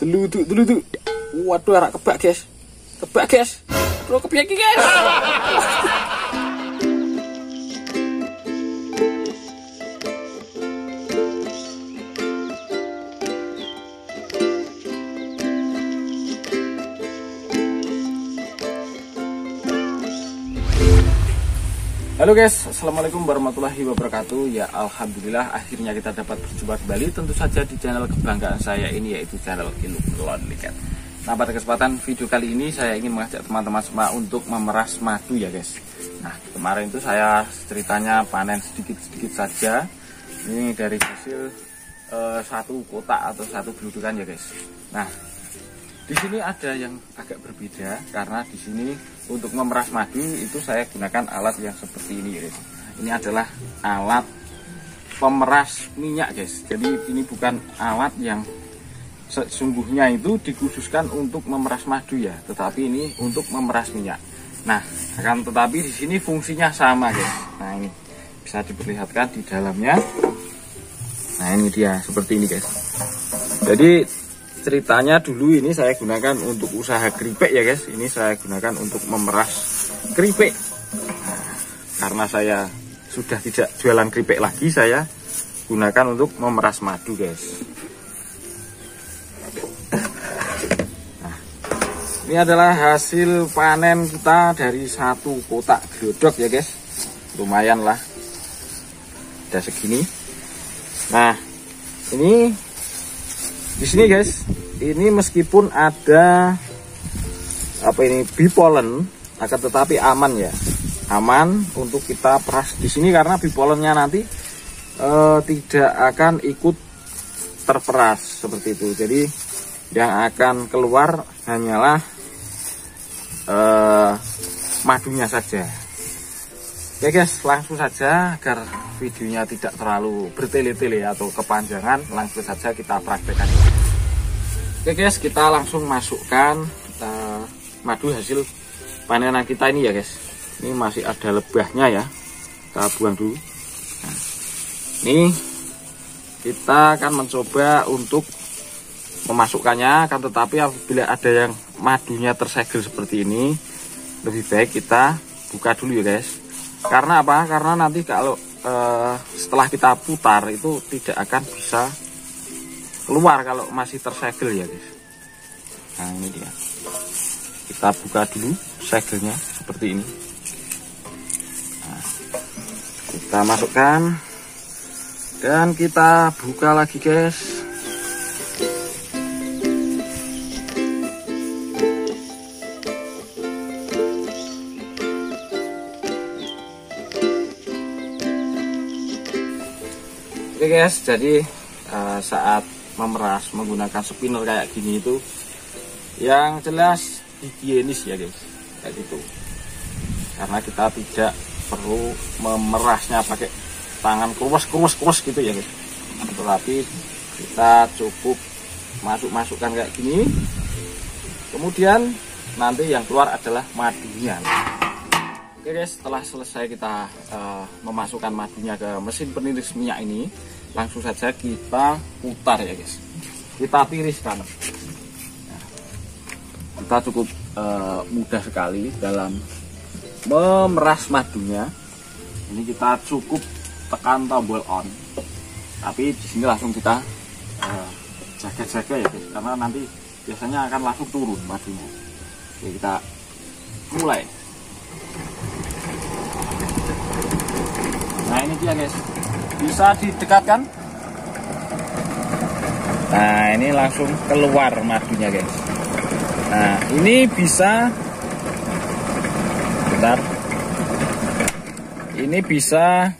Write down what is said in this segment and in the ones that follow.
Dulu. Waduh, arak kebak guys. Bro, kepiye iki guys? Halo guys, assalamualaikum warahmatullahi wabarakatuh. Ya alhamdulillah akhirnya kita dapat berjumpa kembali, tentu saja di channel kebanggaan saya ini, yaitu channel Iluk Lonely Cat. Nah, pada kesempatan video kali ini saya ingin mengajak teman-teman semua untuk memeras madu ya guys. Nah, kemarin itu saya ceritanya panen sedikit-sedikit saja. Ini dari hasil satu kotak atau satu geludukan ya guys. Nah, di sini ada yang agak berbeda karena di sini untuk memeras madu itu saya gunakan alat yang seperti ini guys. Ini adalah alat pemeras minyak guys. Jadi ini bukan alat yang sesungguhnya itu dikhususkan untuk memeras madu ya, tetapi ini untuk memeras minyak. Nah, akan tetapi di sini fungsinya sama guys. Nah, ini bisa diperlihatkan di dalamnya. Nah, ini dia seperti ini guys. Jadi ceritanya dulu ini saya gunakan untuk usaha keripik ya guys. Ini saya gunakan untuk memeras keripik. Nah, karena saya sudah tidak jualan keripik lagi, saya gunakan untuk memeras madu guys. Nah, ini adalah hasil panen kita dari satu kotak glodok ya guys. Lumayan lah, ada segini. Nah, ini di sini guys, ini meskipun ada bipollen, akan tetapi aman ya, aman untuk kita peras di sini karena bipollennya nanti tidak akan ikut terperas seperti itu. Jadi yang akan keluar hanyalah madunya saja. Oke guys, langsung saja agar videonya tidak terlalu bertele-tele atau kepanjangan, langsung saja kita praktekkan. Oke guys, kita langsung masukkan madu hasil panenan kita ini ya guys. Ini masih ada lebahnya ya, kita buang dulu. Nah, ini kita akan mencoba untuk memasukkannya, akan tetapi apabila ada yang madunya tersegel seperti ini, lebih baik kita buka dulu ya guys. Karena apa? Karena nanti kalau setelah kita putar itu tidak akan bisa keluar kalau masih tersegel ya guys. Nah, ini dia. Kita buka dulu segelnya seperti ini. Nah, kita masukkan dan kita buka lagi guys. Oke guys, jadi saat memeras menggunakan spinner kayak gini itu yang jelas higienis ya guys, kayak gitu. Karena kita tidak perlu memerasnya pakai tangan kurus gitu ya guys. Tetapi kita cukup masukkan kayak gini. Kemudian nanti yang keluar adalah madunya. Oke guys, setelah selesai kita memasukkan madunya ke mesin peniris minyak ini, langsung saja kita putar ya guys. Kita tiriskan. Nah, kita cukup mudah sekali dalam memeras madunya. Ini kita cukup tekan tombol on. Tapi di sini langsung kita jaga-jaga ya guys, karena nanti biasanya akan langsung turun madunya. Oke, kita mulai. Nah, ini dia guys, bisa didekatkan. Nah, ini langsung keluar madunya guys. Nah, ini bisa, bentar, ini bisa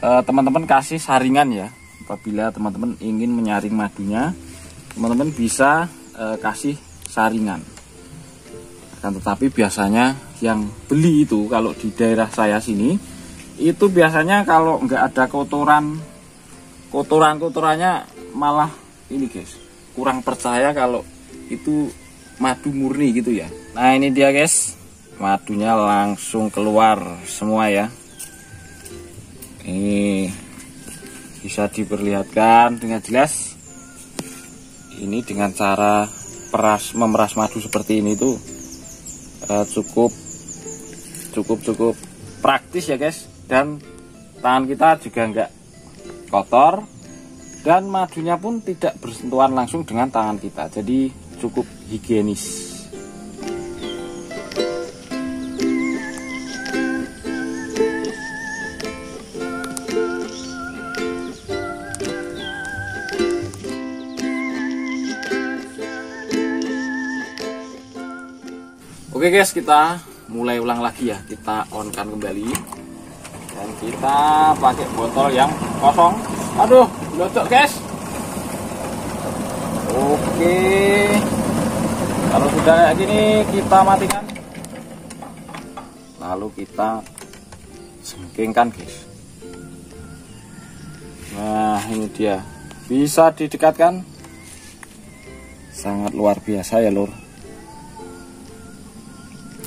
teman-teman kasih saringan ya. Apabila teman-teman ingin menyaring madunya, teman-teman bisa kasih saringan. Akan tetapi biasanya yang beli itu kalau di daerah saya sini itu biasanya kalau nggak ada kotorannya malah ini guys, kurang percaya kalau itu madu murni gitu ya. Nah, ini dia guys, madunya langsung keluar semua ya. Ini bisa diperlihatkan dengan jelas. ini dengan cara memeras madu seperti ini tuh cukup praktis ya guys, dan tangan kita juga enggak kotor dan madunya pun tidak bersentuhan langsung dengan tangan kita, jadi cukup higienis. Oke guys, kita mulai ulang lagi ya, kita on kan kembali dan kita pakai botol yang kosong. Aduh, locok guys. Oke, kalau sudah kayak gini kita matikan, lalu kita jengkingkan guys. Nah ini dia, bisa didekatkan, sangat luar biasa ya lur.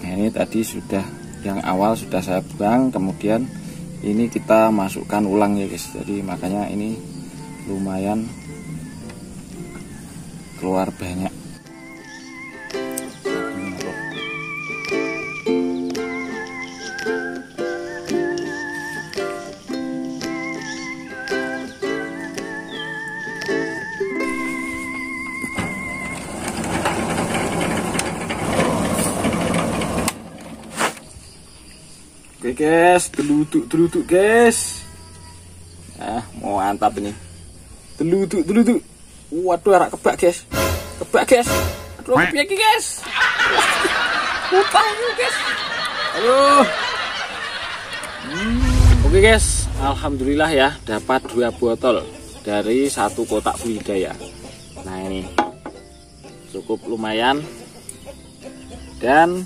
Nah, ini tadi sudah yang awal sudah saya buang, kemudian ini kita masukkan ulang ya guys, jadi makanya ini lumayan keluar banyak. Oke guys, deluduk guys. Mau mantap ini. Deluduk. Waduh, arak kebak guys. Aduh, kebak guys. Utang guys. Aduh. Oke guys, alhamdulillah ya, dapat 2 botol dari 1 kotak budidaya. Nah ini cukup lumayan, dan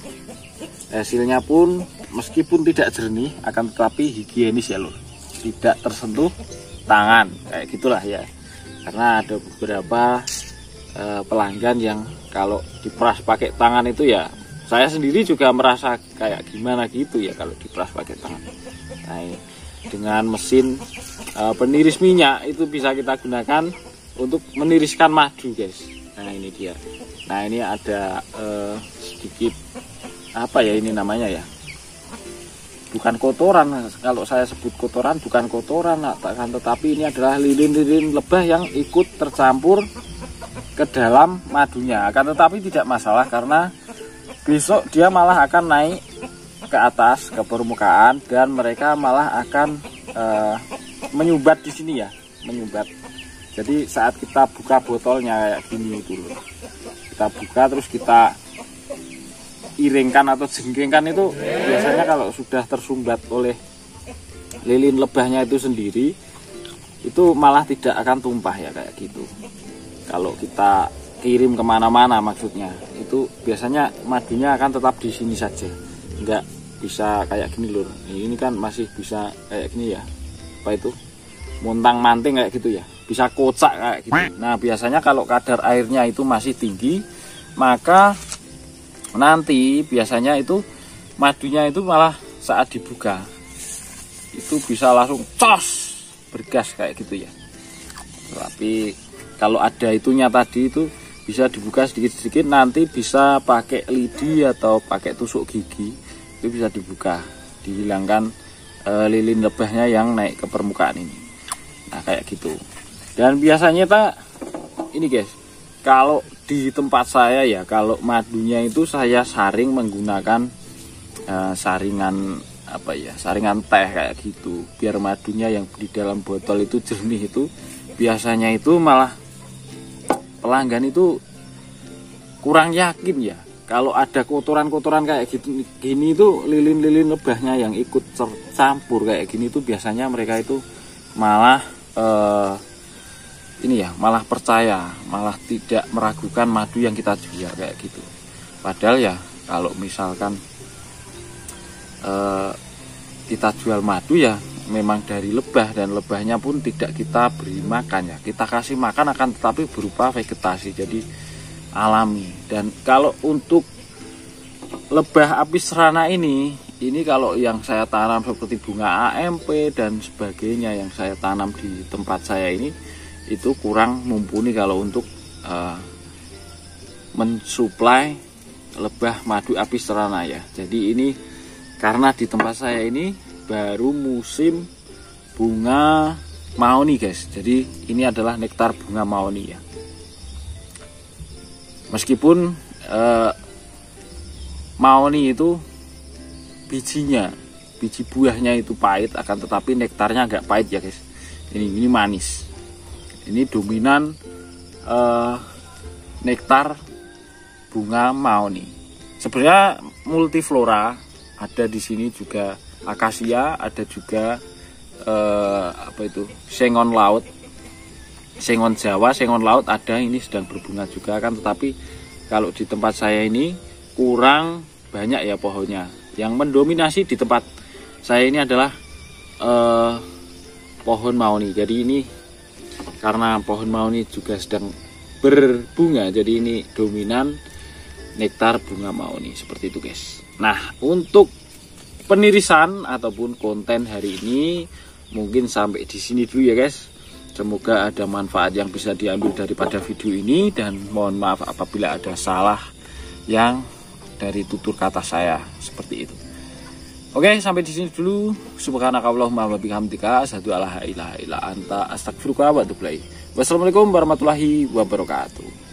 hasilnya pun meskipun tidak jernih akan tetapi higienis ya lur, tidak tersentuh tangan kayak gitulah ya, karena ada beberapa pelanggan yang kalau diperas pakai tangan itu ya, saya sendiri juga merasa kayak gimana gitu ya kalau diperas pakai tangan. Nah ini, dengan mesin peniris minyak itu bisa kita gunakan untuk meniriskan madu guys. Nah ini dia. Nah ini ada sedikit apa ya ini namanya ya, bukan kotoran, kalau saya sebut kotoran bukan kotoran, akan tetapi ini adalah lilin-lilin lebah yang ikut tercampur ke dalam madunya. Akan tetapi tidak masalah, karena besok dia malah akan naik ke atas ke permukaan dan mereka malah akan menyumbat di sini ya, menyumbat. Jadi saat kita buka botolnya kayak gini dulu, kita buka terus kita iringkan atau jengkingkan, itu biasanya kalau sudah tersumbat oleh lilin lebahnya itu sendiri, itu malah tidak akan tumpah ya kayak gitu. Kalau kita kirim kemana-mana maksudnya, itu biasanya madunya akan tetap di sini saja, nggak bisa kayak gini lur. Ini kan masih bisa kayak gini ya, apa itu, montang manting kayak gitu ya, bisa kocak kayak gitu. Nah biasanya kalau kadar airnya itu masih tinggi, maka nanti biasanya itu madunya itu malah saat dibuka itu bisa langsung cos bergas kayak gitu ya. Tapi kalau ada itunya tadi itu bisa dibuka sedikit-sedikit, nanti bisa pakai lidi atau pakai tusuk gigi, itu bisa dibuka, dihilangkan lilin lebahnya yang naik ke permukaan ini. Nah kayak gitu. Dan biasanya ini guys, kalau di tempat saya ya, kalau madunya itu saya saring menggunakan saringan apa ya, saringan teh kayak gitu, biar madunya yang di dalam botol itu jernih. Itu biasanya itu malah pelanggan itu kurang yakin ya, kalau ada kotoran-kotoran kayak gitu gini itu, lilin-lilin lebahnya yang ikut tercampur kayak gini itu, biasanya mereka itu malah ini ya, malah percaya, malah tidak meragukan madu yang kita jual kayak gitu. Padahal ya kalau misalkan kita jual madu ya memang dari lebah, dan lebahnya pun tidak kita beri makan ya, kita kasih makan akan tetapi berupa vegetasi, jadi alami. Dan kalau untuk lebah apis serana ini kalau yang saya tanam seperti bunga AMP dan sebagainya yang saya tanam di tempat saya ini, itu kurang mumpuni kalau untuk mensuplai lebah madu apis teranaya. Jadi ini karena di tempat saya ini baru musim bunga mahoni guys. Jadi ini adalah nektar bunga mahoni ya. Meskipun mahoni itu biji buahnya itu pahit, akan tetapi nektarnya agak pahit ya guys. Ini manis. Ini dominan nektar bunga mahoni. Sebenarnya multiflora, ada di sini juga akasia, ada juga sengon laut, sengon Jawa, sengon laut ada, ini sedang berbunga juga kan. Tetapi kalau di tempat saya ini kurang banyak ya pohonnya. Yang mendominasi di tempat saya ini adalah pohon mahoni. Jadi ini karena pohon mahoni juga sedang berbunga, jadi ini dominan nektar bunga mahoni, seperti itu guys. Nah, untuk penirisan ataupun konten hari ini mungkin sampai di sini dulu ya guys. Semoga ada manfaat yang bisa diambil daripada video ini, dan mohon maaf apabila ada salah yang dari tutur kata saya seperti itu. Oke, sampai di sini dulu. Subhanakallahumma wa bihamdika asyhadu an la ilaha illa anta astaghfiruka wa atubu ilaik. Wassalamualaikum warahmatullahi wabarakatuh.